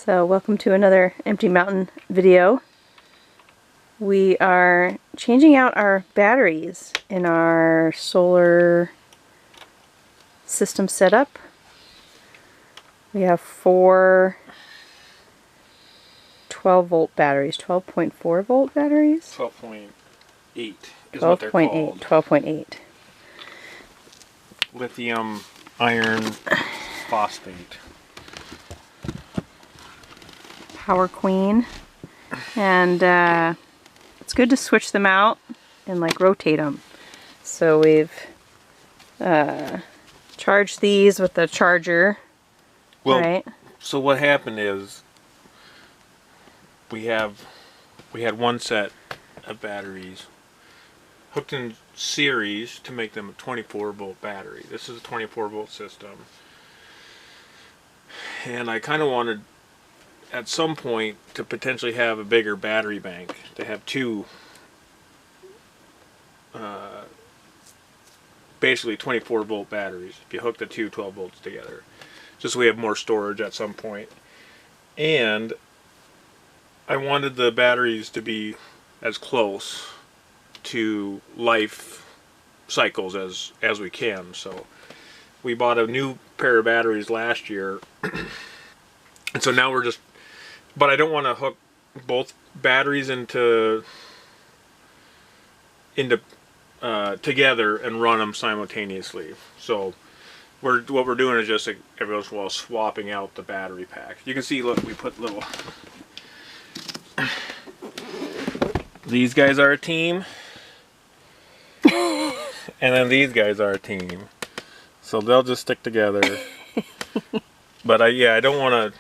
So welcome to another Empty Mountain video. We are changing out our batteries in our solar system setup. We have four 12-volt batteries, 12.4 volt batteries? 12.8 is what they're called. 12.8. Lithium iron phosphate. Power Queen. And it's good to switch them out and like rotate them. So we've charged these with the charger. Well, right? So what happened is we had one set of batteries hooked in series to make them a 24 volt battery. This is a 24 volt system. And I kind of wanted at some point to potentially have a bigger battery bank, to have two basically 24 volt batteries if you hook the two 12 volts together, just so we have more storage at some point. And I wanted the batteries to be as close to life cycles as we can. So we bought a new pair of batteries last year and so now we're just, but I don't want to hook both batteries into together and run them simultaneously. So what we're doing is just every once in a while swapping out the battery pack. You can see, look, we put little these guys are a team and then these guys are a team, so they'll just stick together. But I don't want to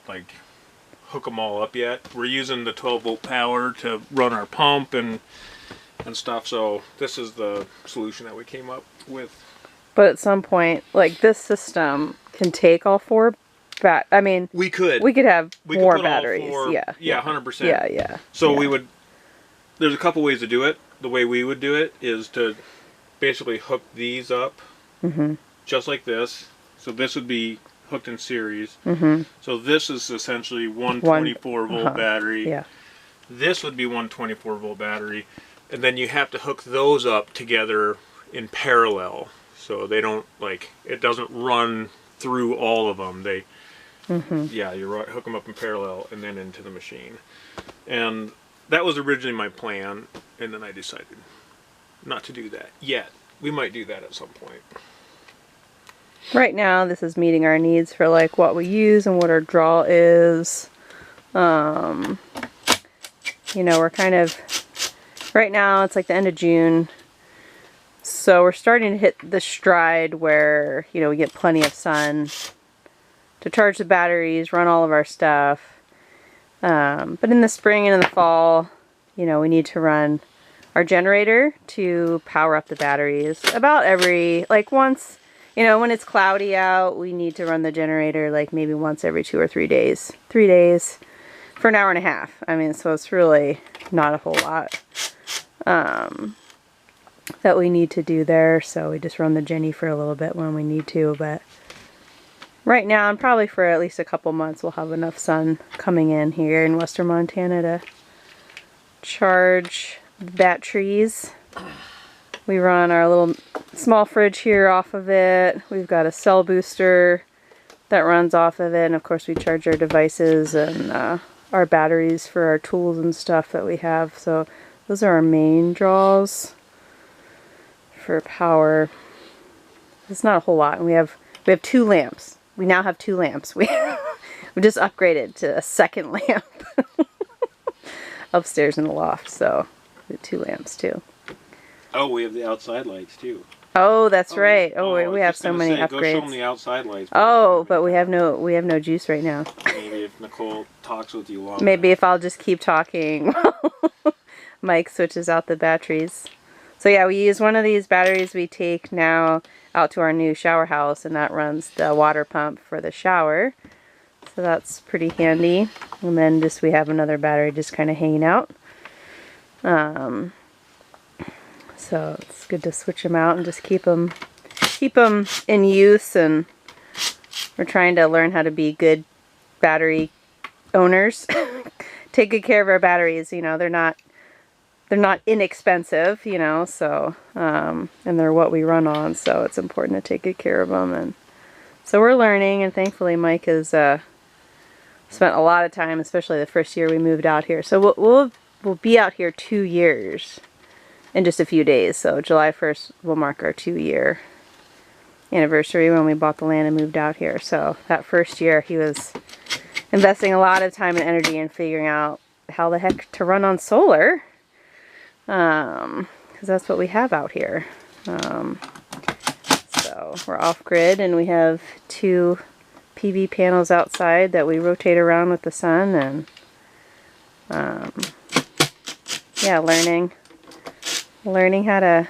like hook them all up yet. We're using the 12 volt power to run our pump and stuff, so this is the solution that we came up with. But at some point, like, this system can take all four I mean, we could have more batteries. Yeah, 100%. Yeah. So there's a couple ways to do it. The way we would do it is to basically hook these up just like this. So this would be hooked in series. So this is essentially one 24 volt battery. Yeah. This would be one 24 volt battery. And then you have to hook those up together in parallel. So they don't, like, it doesn't run through all of them. They, yeah, you hook them up in parallel and then into the machine. And that was originally my plan, and then I decided not to do that yet. We might do that at some point. Right now, this is meeting our needs for like what we use and what our draw is. You know, we're kind of, right now it's like the end of June, so we're starting to hit the stride where, you know, we get plenty of sun to charge the batteries, run all of our stuff. But in the spring and in the fall, you know, we need to run our generator to power up the batteries about every, like, once, you know, when it's cloudy out, we need to run the generator like maybe once every 2 or 3 days. 3 days for an hour and a half. I mean, so it's really not a whole lot that we need to do there. So we just run the Jenny for a little bit when we need to. But right now, and probably for at least a couple months, we'll have enough sun coming in here in western Montana to charge the batteries. We run our little small fridge here off of it. We've got a cell booster that runs off of it. And of course we charge our devices and our batteries for our tools and stuff that we have. So those are our main draws for power. It's not a whole lot. And we have 2 lamps. We now have 2 lamps. We just upgraded to a second lamp upstairs in the loft. So we have 2 lamps too. Oh, we have the outside lights too. Oh, that's right. Oh, we have so many upgrades. Go show them the outside lights. Oh, but we have no juice right now. Maybe if Nicole talks with you long Maybe if I'll just keep talking Mike switches out the batteries. So yeah, we use one of these batteries we take now out to our new shower house, and that runs the water pump for the shower. So that's pretty handy. And then we have another battery just kind of hanging out. So it's good to switch them out and just keep them in use, and we're trying to learn how to be good battery owners take good care of our batteries. You know, they're not inexpensive, you know, so, and they're what we run on, so it's important to take good care of them. And so we're learning, and thankfully Mike has spent a lot of time, especially the first year we moved out here. So we'll be out here 2 years in just a few days. So July 1st will mark our 2-year anniversary when we bought the land and moved out here. So that first year he was investing a lot of time and energy in figuring out how the heck to run on solar. Because that's what we have out here. So we're off-grid, and we have 2 PV panels outside that we rotate around with the sun, and yeah, learning how to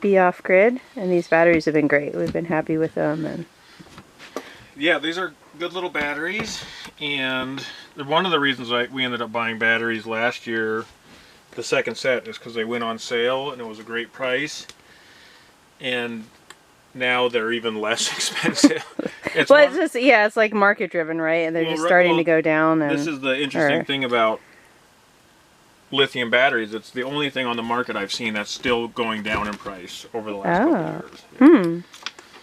be off-grid, and these batteries have been great. We've been happy with them. And yeah, these are good little batteries, and one of the reasons we ended up buying batteries last year, the second set, is because they went on sale and it was a great price, and now they're even less expensive. It's just, yeah, it's like market driven, right? And they're just starting to go down. And, this is the interesting thing about lithium batteries. It's the only thing on the market I've seen that's still going down in price over the last couple of years.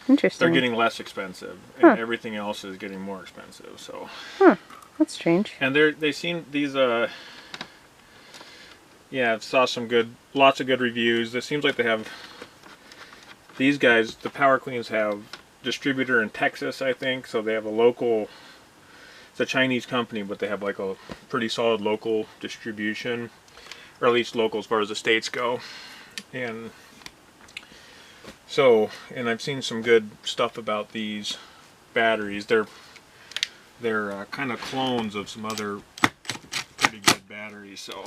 Interesting. They're getting less expensive, and everything else is getting more expensive. So, that's strange. And they seem these. Yeah, I saw lots of good reviews. It seems like they have, these guys, the Power Queens, have distributor in Texas, I think. So they have a local. It's a Chinese company, but they have like a pretty solid local distribution, or at least local as far as the states go. And so, and I've seen some good stuff about these batteries. They're kind of clones of some other pretty good batteries. So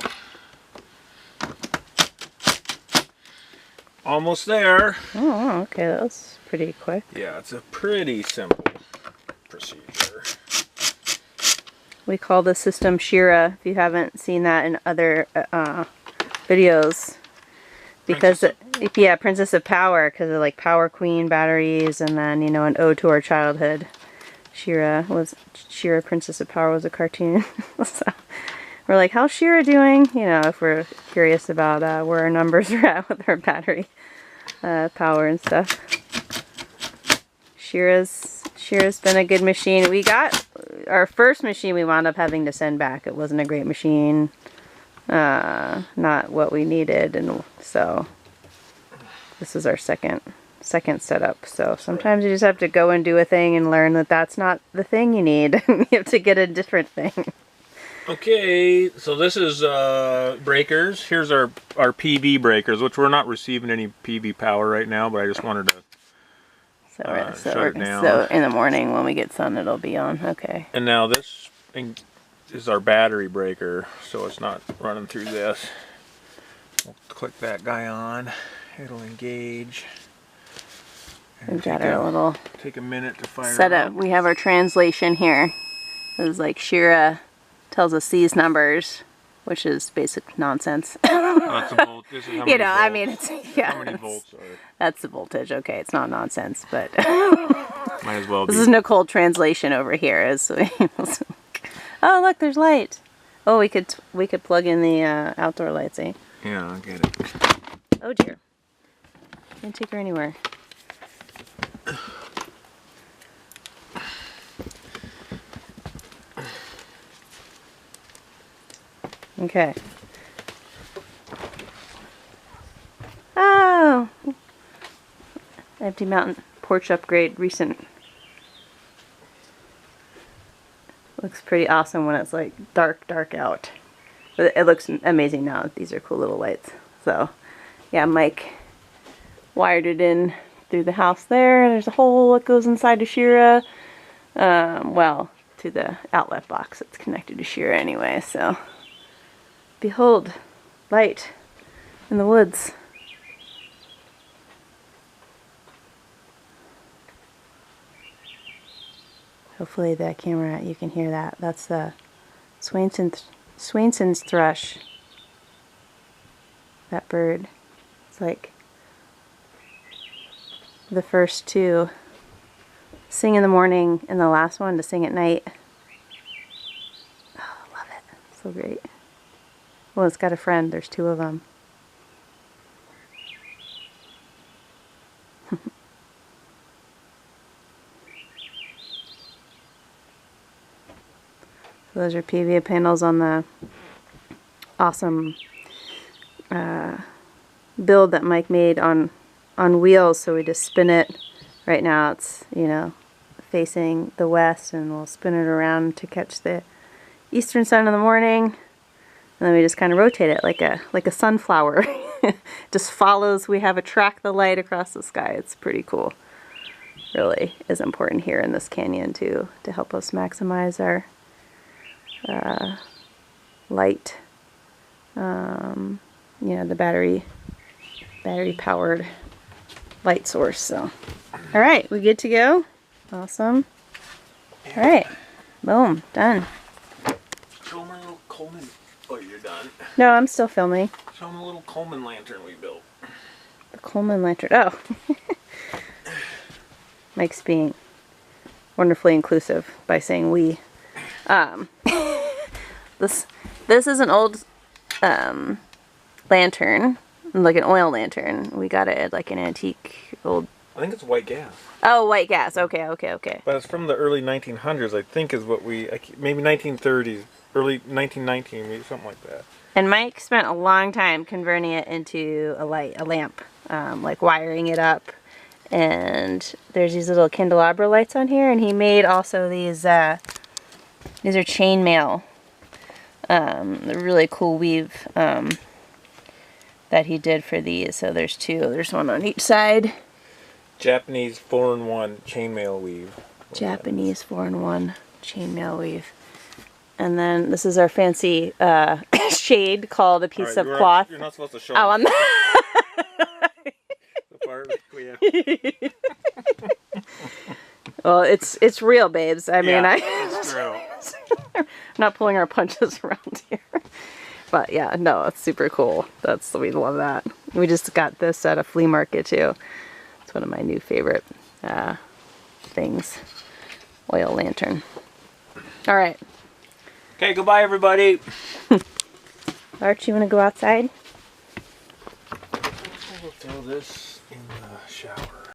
almost there. Oh, okay, that was pretty quick. Yeah, it's a pretty simple procedure. We call the system Shira, if you haven't seen that in other videos. Because, yeah, Princess of Power, because of like Power Queen batteries, and then, you know, an ode to our childhood. Shira, Princess of Power was a cartoon. So we're like, how's Shira doing? You know, if we're curious about where our numbers are at with our battery power and stuff. Shira's been a good machine. We got our first machine we wound up having to send back. It wasn't a great machine. Not what we needed, and so this is our second setup. So sometimes you just have to go and do a thing and learn that that's not the thing you need. You have to get a different thing. Okay, so this is breakers. Here's our PV breakers, which we're not receiving any PV power right now, but I just wanted to So in the morning when we get sun, it'll be on. Okay. And now this thing is our battery breaker, so it's not running through this. We'll click that guy on. It'll engage. We've got our little take a minute to fire setup. up. We have our translation here. It was like Shira tells us these numbers, which is basic nonsense. That's a volt. This is how many you know, volts. I mean, it's, yeah, How many volts are? That's the voltage. Okay, it's not nonsense, but Might as well be. This is Nicole translation over here. Oh, look, there's light. Oh, we could plug in the outdoor lights, eh? Yeah, I get it. Oh dear. Can't take her anywhere. Okay. Oh! Empty Mountain porch upgrade recent. Looks pretty awesome when it's like dark out. But it looks amazing now. These are cool little lights. So, yeah, Mike wired it in through the house there. There's a hole that goes inside to Shira. Well, to the outlet box. It's connected to Shira anyway, so. Behold, light in the woods. Hopefully the camera, you can hear that. That's the Swainson's thrush. That bird. It's like the first two sing in the morning and the last one to sing at night. So great. Well, it's got a friend. There's two of them. Those are PVA panels on the awesome build that Mike made on wheels. So we just spin it. Right now it's, facing the west, and we'll spin it around to catch the eastern sun in the morning. And then we just kind of rotate it like a sunflower. Just follows. We have a track the light across the sky. It's pretty cool. Really is important here in this canyon to help us maximize our light. The battery powered light source. So, all right, we good to go? Awesome. All right, boom, done. Show them our little Coleman. Oh, you're done. No, I'm still filming. Show them the little Coleman lantern we built. The Coleman lantern. Oh. Mike's being wonderfully inclusive by saying we. This is an old lantern, like an oil lantern. We got it at like an antique old. I think it's white gas. Oh, white gas. Okay. But it's from the early 1900s, I think, is what maybe 1930s, early 1919, maybe something like that. And Mike spent a long time converting it into a lamp, like wiring it up. And there's these little candelabra lights on here, and he made also these are chainmail. The really cool weave that he did for these. So there's two. There's one on each side. Japanese 4-in-1 chainmail weave. Japanese 4-in-1 chainmail weave. And then this is our fancy shade called a piece of cloth. You're not supposed to show Oh, I'm the part we have. Well, it's real, babes. I mean, it's true. I'm not pulling our punches around here. But yeah, no, it's super cool. We love that. We just got this at a flea market too. It's one of my new favorite things. Oil lantern. All right. Okay, goodbye, everybody. Arch, you want to go outside? We'll throw this